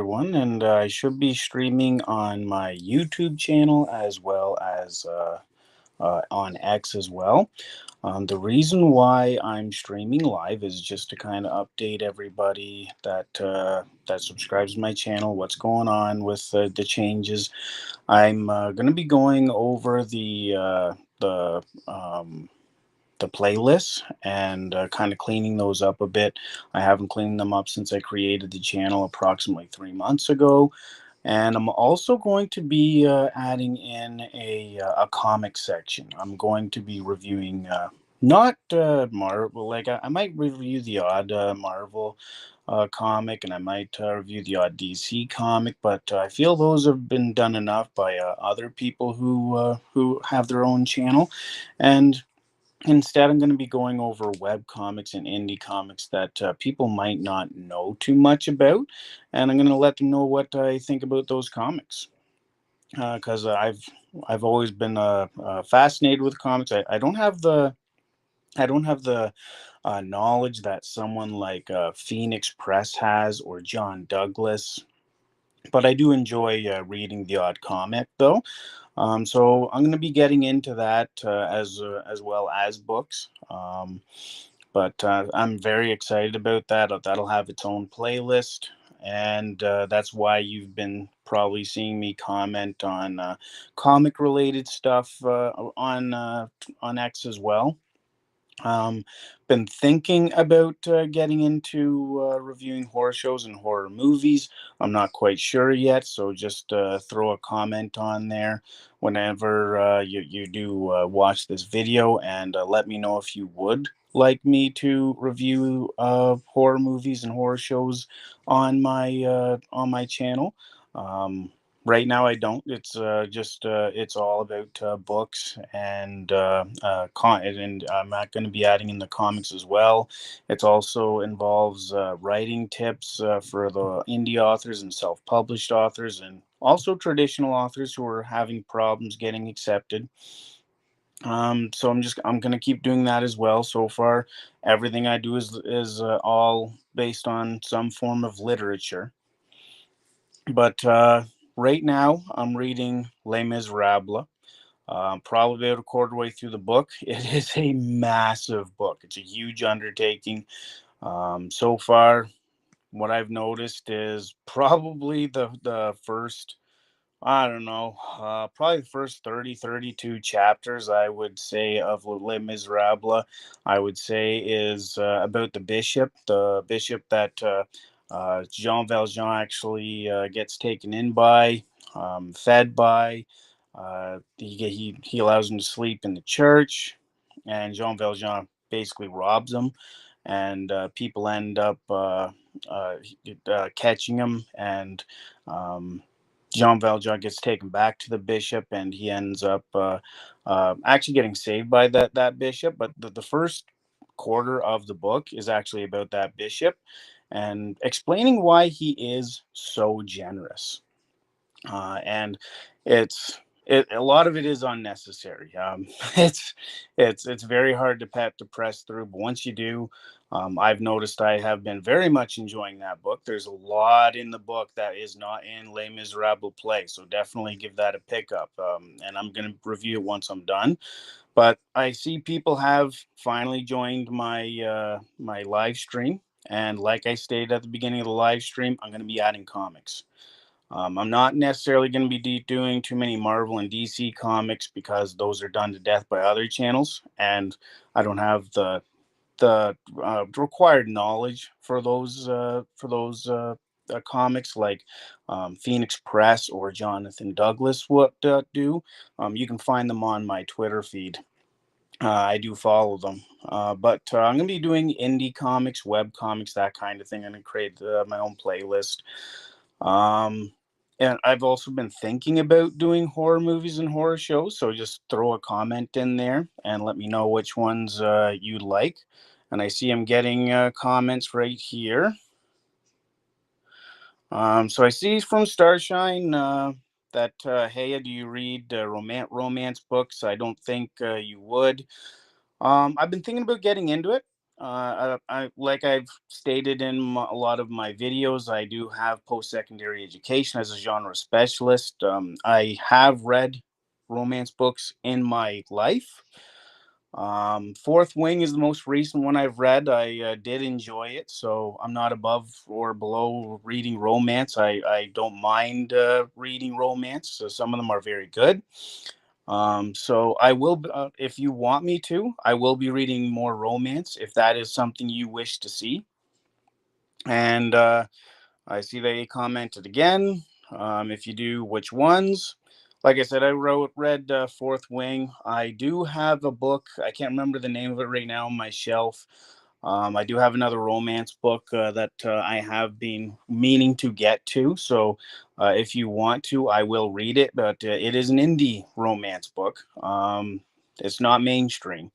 everyone, and I should be streaming on my YouTube channel as well as on X as well. The reason why I'm streaming live is just to kind of update everybody that subscribes to my channel, what's going on with the changes. I'm going to be going over the playlists and kind of cleaning those up a bit. I haven't cleaned them up since I created the channel approximately 3 months ago. And I'm also going to be adding in a comic section. I'm going to be reviewing not Marvel, like I might review the odd Marvel comic, and I might review the odd DC comic, but I feel those have been done enough by other people who have their own channel. And instead, I'm going to be going over web comics and indie comics that people might not know too much about, and I'm going to let them know what I think about those comics. Because I've always been fascinated with comics. I don't have the knowledge that someone like Phoenix Press has or John Douglas, but I do enjoy reading the odd comic though. So I'm going to be getting into that as well as books. But I'm very excited about that. That'll have its own playlist, and that's why you've been probably seeing me comment on comic related stuff on X as well. Um, been thinking about getting into reviewing horror shows and horror movies. I'm not quite sure yet, so just throw a comment on there whenever you do watch this video, and let me know if you would like me to review horror movies and horror shows on my channel. Um, Right now, I don't. It's just it's all about books and I'm not going to be adding in the comics as well. It also involves writing tips for the indie authors and self-published authors, and also traditional authors who are having problems getting accepted. So I'm gonna keep doing that as well. So far, everything I do is all based on some form of literature. But right now, I'm reading Les Miserables. Probably about a quarter way through the book. It is a massive book. It's a huge undertaking. So far, what I've noticed is probably the first, I don't know, probably the first 30, 32 chapters, I would say, of Les Miserables, I would say is about the bishop that Jean Valjean actually gets taken in by, fed by. He allows him to sleep in the church, and Jean Valjean basically robs him, and people end up uh, catching him, and um, Jean Valjean gets taken back to the bishop, and he ends up actually getting saved by that bishop. But the first quarter of the book is actually about that bishop and explaining why he is so generous. And it's a lot of it is unnecessary. It's it's very hard to press through, but once you do, I've noticed I have been very much enjoying that book. There's a lot in the book that is not in Les Miserables play, so definitely give that a pickup. And I'm going to review it once I'm done. But I see people have finally joined my live stream, and like I stated at the beginning of the live stream, I'm going to be adding comics. I'm not necessarily going to be doing too many Marvel and DC comics because those are done to death by other channels, and I don't have the required knowledge for those comics like Phoenix Press or Jonathan Douglas would do. You can find them on my Twitter feed. I do follow them, but I'm going to be doing indie comics, web comics, that kind of thing. I'm going to create my own playlist. Um, and I've also been thinking about doing horror movies and horror shows. So just throw a comment in there and let me know which ones you like. And I see I'm getting comments right here. So I see from Starshine that, hey, do you read romance books? I don't think you would. I've been thinking about getting into it. like I've stated in a lot of my videos, I do have post-secondary education as a genre specialist. I have read romance books in my life. Fourth Wing is the most recent one I've read. I did enjoy it, so I'm not above or below reading romance. I don't mind reading romance. So some of them are very good. So I will, if you want me to, I will be reading more romance if that is something you wish to see. And I see they commented again. If you do, which ones? Like I said, read Fourth Wing. I do have a book. I can't remember the name of it right now on my shelf. I do have another romance book that I have been meaning to get to. So if you want to, I will read it. But it is an indie romance book. It's not mainstream.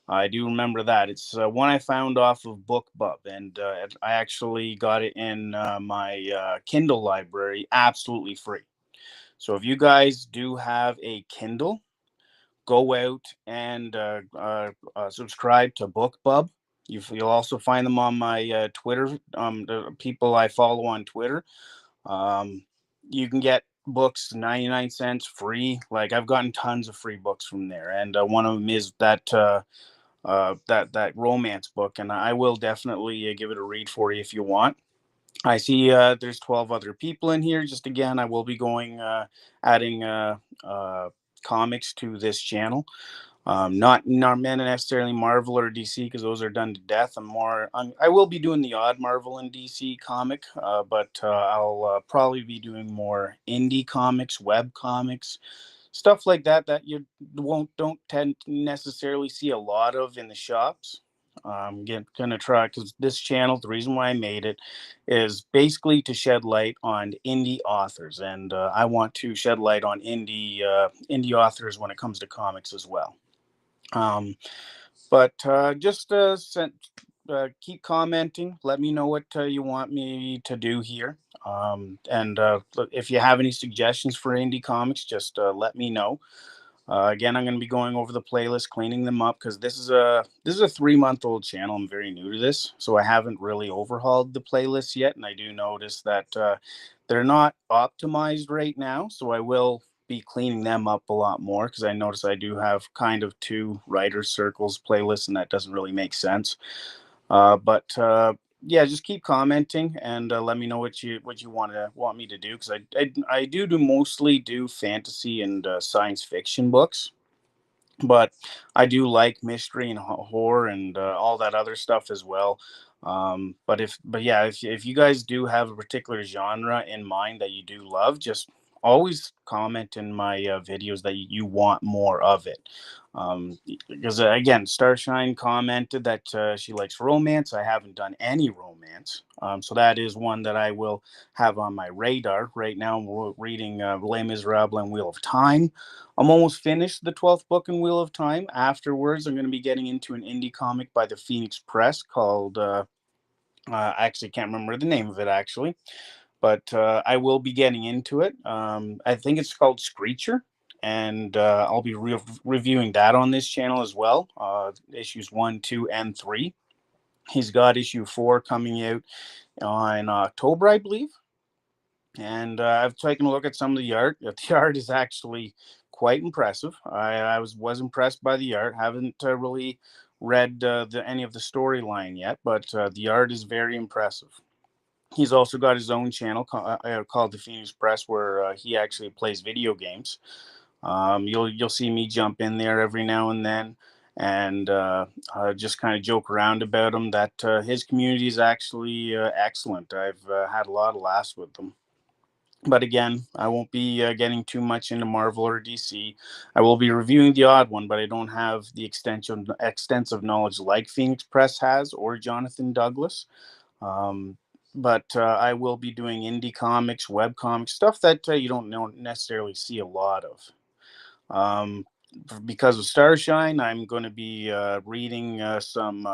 I do remember that. It's one I found off of BookBub, and I actually got it in my Kindle library absolutely free. So if you guys do have a Kindle, go out and subscribe to BookBub. You'll also find them on my Twitter, the people I follow on Twitter. Um, you can get books 99 cents free. Like I've gotten tons of free books from there, and one of them is that romance book, and I will definitely give it a read for you if you want. I see there's 12 other people in here. Just again, I will be going adding comics to this channel. Not necessarily Marvel or DC because those are done to death. I will be doing the odd Marvel and DC comic, but I'll probably be doing more indie comics, web comics, stuff like that that you don't tend to necessarily see a lot of in the shops. Gonna try because this channel, the reason why I made it, is basically to shed light on indie authors, and I want to shed light on indie authors when it comes to comics as well. Um, but just keep commenting. Let me know what you want me to do here. And if you have any suggestions for indie comics, just let me know. Again, I'm going to be going over the playlist, cleaning them up because this is a 3-month-old channel. I'm very new to this, so I haven't really overhauled the playlist yet. And I do notice that they're not optimized right now, so I will be cleaning them up a lot more because I notice I do have kind of two writer circles playlists, and that doesn't really make sense. But yeah, just keep commenting and let me know what you want me to do because I do mostly do fantasy and science fiction books, but I do like mystery and horror and all that other stuff as well. But yeah, if you guys do have a particular genre in mind that you do love, just always comment in my videos that you want more of it. Because again, Starshine commented that she likes romance. I haven't done any romance, so that is one that I will have on my radar. Right now, I'm reading Les Miserables and Wheel of Time. I'm almost finished the 12th book in Wheel of Time. Afterwards, I'm going to be getting into an indie comic by the Phoenix Press called, I actually can't remember the name of it actually, but I will be getting into it. I think it's called Screecher, and I'll be reviewing that on this channel as well. Issues 1, 2, and 3. He's got issue 4 coming out in October, I believe. And I've taken a look at some of the art. The art is actually quite impressive. I was impressed by the art. Haven't really read any of the storyline yet, but the art is very impressive. He's also got his own channel called the Phoenix Press, where he actually plays video games. You'll see me jump in there every now and then, and just kind of joke around about him. That his community is actually excellent. I've had a lot of laughs with them. But again, I won't be getting too much into Marvel or DC. I will be reviewing the odd one, but I don't have the extensive knowledge like Phoenix Press has or Jonathan Douglas. Um, but I will be doing indie comics, web comics, stuff that you don't necessarily see a lot of. Um, because of Starshine, I'm going to be reading some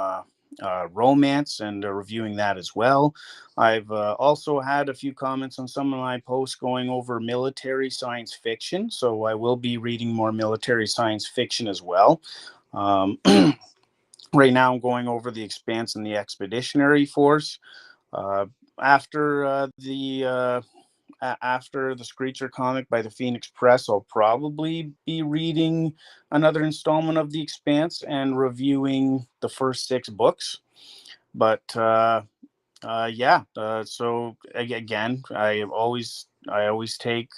romance and reviewing that as well. I've also had a few comments on some of my posts going over military science fiction, so I will be reading more military science fiction as well. Right now, I'm going over the Expanse and the Expeditionary Force. Uh, after after the Screecher comic by the Phoenix Press, I'll probably be reading another installment of the Expanse and reviewing the first 6 books. But yeah. So again, I always take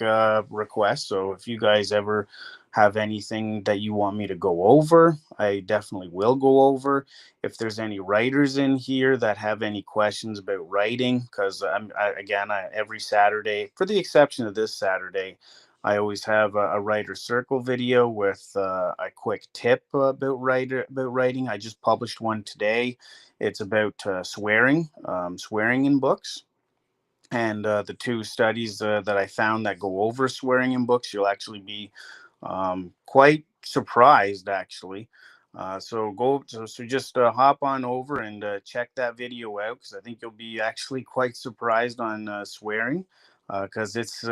requests. So if you guys ever have anything that you want me to go over, I definitely will go over. If there's any writers in here that have any questions about writing, because every Saturday, for the exception of this Saturday, I always have a writer circle video with a quick tip about writing. I just published one today. It's about swearing in books. And the 2 studies that I found that go over swearing in books, you'll actually be quite surprised, actually. So just hop on over and check that video out, because I think you'll be actually quite surprised on swearing, because it's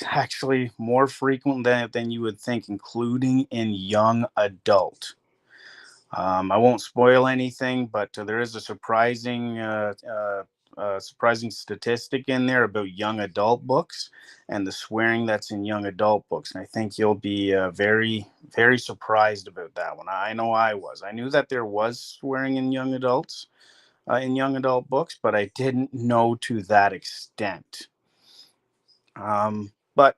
actually more frequent than you would think, including in young adult. I won't spoil anything, but there is a surprising statistic in there about young adult books and the swearing that's in young adult books. And I think you'll be very surprised about that one. I know I was. I knew that there was swearing in young adult books, but I didn't know to that extent. But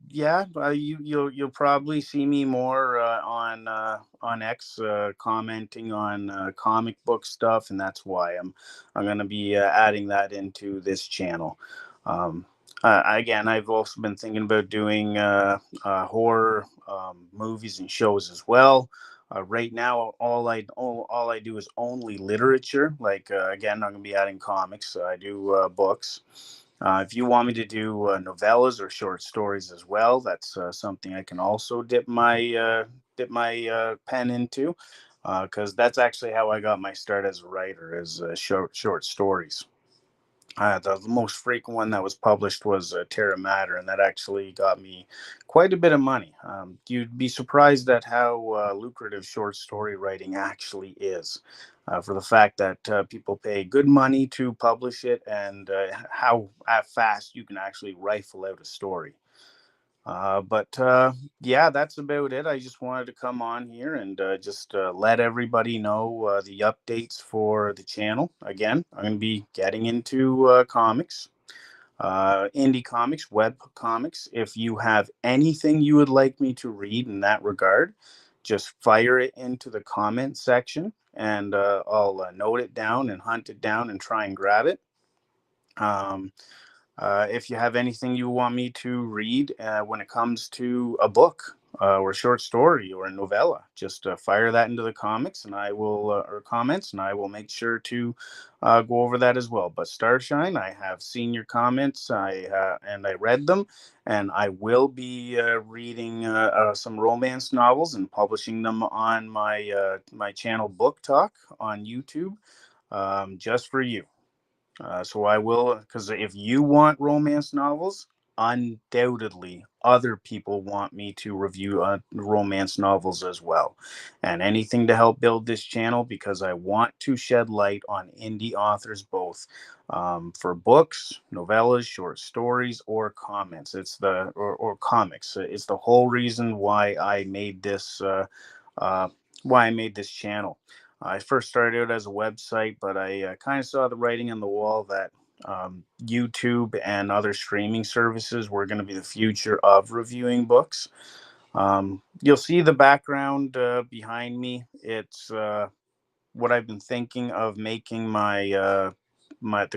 yeah, you'll probably see me more on X, commenting on comic book stuff, and that's why I'm gonna be adding that into this channel. Um, Again, I've also been thinking about doing horror movies and shows as well. Right now, all I do is only literature. Like again, I'm gonna be adding comics. So I do books. If you want me to do novellas or short stories as well, that's something I can also dip my pen into, because that's actually how I got my start as a writer, as short stories. The most frequent one that was published was Terra Mater, and that actually got me quite a bit of money. You'd be surprised at how lucrative short story writing actually is, for the fact that people pay good money to publish it, and how fast you can actually rifle out a story. But yeah, that's about it. I just wanted to come on here and just let everybody know the updates for the channel. Again, I'm going to be getting into comics, indie comics, web comics. If you have anything you would like me to read in that regard, just fire it into the comment section, and I'll note it down and hunt it down and try and grab it. Um, if you have anything you want me to read when it comes to a book or a short story or a novella, just fire that into the comics, and I will or comments, and I will make sure to go over that as well. But Starshine, I have seen your comments, and I read them, and I will be reading some romance novels and publishing them on my channel Book Talk on YouTube, just for you. So I will, because if you want romance novels, undoubtedly other people want me to review romance novels as well. And anything to help build this channel, because I want to shed light on indie authors, both for books, novellas, short stories, or comments. Or comics. It's the whole reason uh, why I made this channel. I first started out as a website, but I kind of saw the writing on the wall that YouTube and other streaming services were going to be the future of reviewing books. You'll see the background behind me. It's what I've been thinking of making the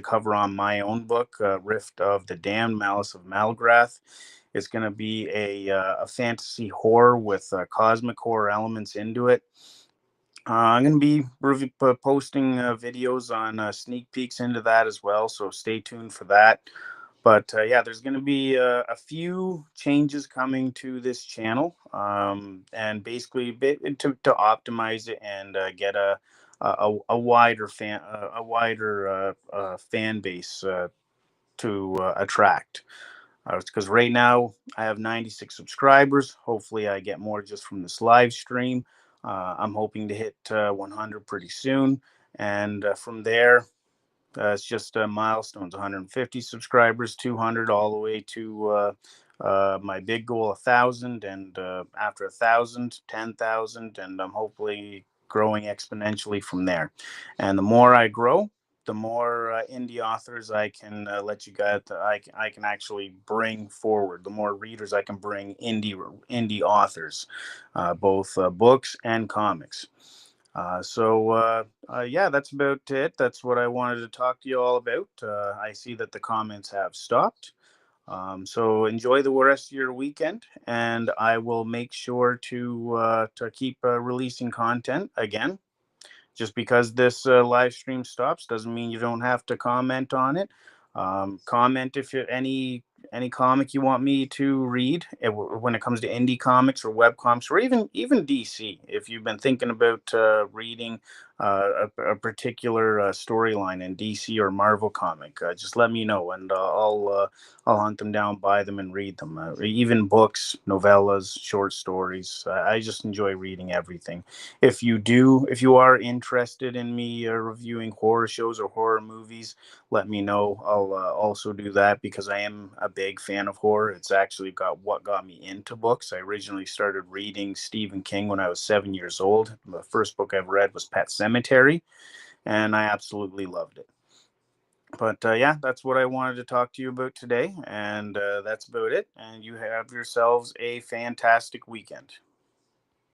cover on my own book, Rift of the Damned, Malice of Malgrath. It's going to be a fantasy horror with cosmic horror elements into it. I'm going to be posting videos on sneak peeks into that as well, so stay tuned for that. But yeah, there's going to be a few changes coming to this channel, and basically to optimize it and get a wider fan base to attract. Because right now I have 96 subscribers. Hopefully, I get more just from this live stream. I'm hoping to hit 100 pretty soon. And from there, it's just milestones: 150 subscribers, 200, all the way to my big goal, 1,000. And after 1,000, 10,000, and I'm hopefully growing exponentially from there. And the more I grow, the more indie authors I can let you get. I can actually bring forward. The more readers I can bring indie authors, both books and comics. Yeah, that's about it. That's what I wanted to talk to you all about. I see that the comments have stopped. So enjoy the rest of your weekend, and I will make sure to keep releasing content again. Just because this live stream stops doesn't mean you don't have to comment on it. Comment if you any comic you want me to read when it comes to indie comics or web comics, or even DC. If you've been thinking about reading a particular storyline in DC or Marvel comic, just let me know, and I'll hunt them down, buy them, and read them. Even books, novellas, short stories. I just enjoy reading everything. If you are interested in me reviewing horror shows or horror movies, let me know. I'll also do that because I am a big fan of horror. It's actually got what got me into books. I originally started reading Stephen King when I was 7 years old. The first book I've read was Pet Cemetery, and I absolutely loved it. But yeah, that's what I wanted to talk to you about today, and that's about it. And you have yourselves a fantastic weekend.